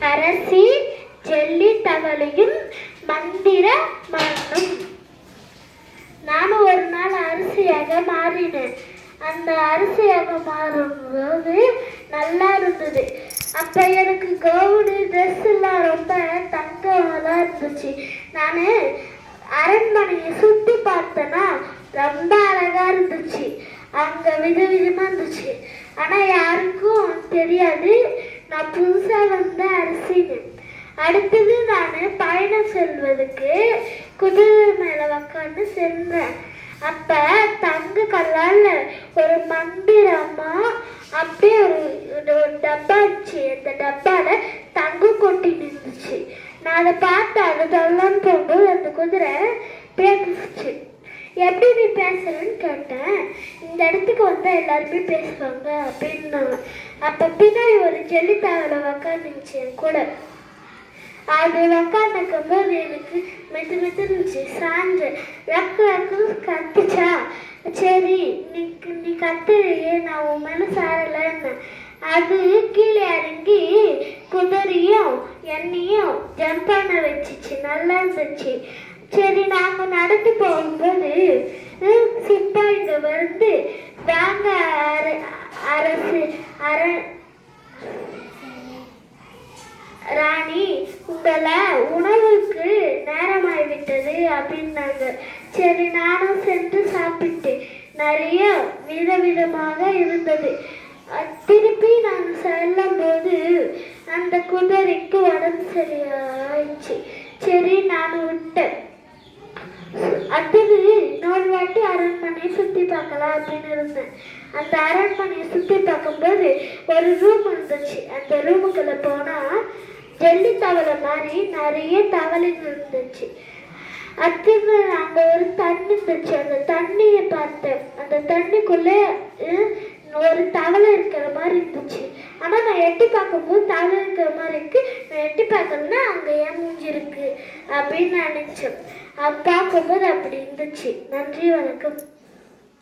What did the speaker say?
அரசி jelly தவளையும் மந்திர மண்ணும். நானும் ஒரு நாள் அரிசியாக மாறினேன். அந்த அரிசியாக மாறும்போது நல்லா இருந்தது. அப்போ எனக்கு கவுனு ட்ரெஸ் எல்லாம் ரொம்ப தங்கமாக இருந்துச்சு. நான் அரண்மனையை சுற்றி பார்த்தேன்னா ரொம்ப அழகா இருந்துச்சு. அங்க விதவிதமா இருந்துச்சு. ஆனா யாருக்கும் தெரியாது நான் புதுசா வந்த அரிசின்னு. அடுத்தது நான் பயணம் செல்வதற்கு குதிரை மேல உக்காந்து சென்றேன். அப்ப தங்க கல்லால ஒரு மந்திரமா அப்படியே ஒரு டப்பா இருந்துச்சு. அந்த டப்பால தங்கம் கொட்டி நின்றுச்சு. நான் அதை பார்த்து அதை தொல்லான்னு போகும்போது அந்த குதிரை பேசிச்சு. எப்படி நீ பேசுறேன்னு கேட்டேன். இந்த இடத்துக்கு வந்தால் எல்லாருமே பேசுவாங்க அப்படின்னாங்க. அப்போ பின்னாடி ஒரு ஜெல்லி தவளை உக்காந்துச்சு என் கூட. அது உக்காந்துக்கும் போது எனக்கு மெத்து மெத்து இருந்துச்சு. சாஞ்சு ரக்கு ரக்குன்னு கத்துச்சா. சரி நீ கத்துறியே, நான் உன் மேலே சாரலைன்னு அது கீழே இறங்கி குதிரையும் என்னையும் ஜம்ப் பண்ண வச்சிச்சு. நல்லா இருந்துச்சு. சரி நாங்கள் நடந்து போகும்போது சிப்பாய்ங்க வந்து வாங்க அரசு ராணி உங்களை உணவுக்கு நேரமாகிவிட்டது அப்படின்னாங்க. சரி நானும் சென்று சாப்பிட்டேன். நிறைய விதவிதமாக இருந்தது. திருப்பி நான் செல்லும் போது அந்த குதிரைக்கு உடம்பு சரியாயிடுச்சு. சரி நான் விட்டேன். அடுத்தது இன்னொரு வாட்டி அரண்மனையை சுற்றி பார்க்கலாம் அப்படின்னு இருந்தேன். அந்த அரண்மனையை சுற்றி பார்க்கும்போது ஒரு ரூம் இருந்துச்சு. அந்த ரூமுக்குள்ள போனால் ஜெல்லி தவளை மாதிரி நிறைய தவளைகள் இருந்துச்சு. அடுத்தது அங்கே ஒரு தண்ணி இருந்துச்சு. அந்த தண்ணியை பார்த்தேன். அந்த தண்ணிக்குள்ளே ஒரு தவளை இருக்கிற மாதிரி இருந்துச்சு. ஆனால் நான் எட்டி பார்க்கும்போது தவளை இருக்கிற மாதிரி இருக்கு. நான் எட்டி பார்க்கலன்னா அங்கே ஏன் மூஞ்சி இருக்கு அப்படின்னு நினைச்சேன். அது பார்க்கும்போது அப்படி இருந்துச்சு. நன்றி, வணக்கம்.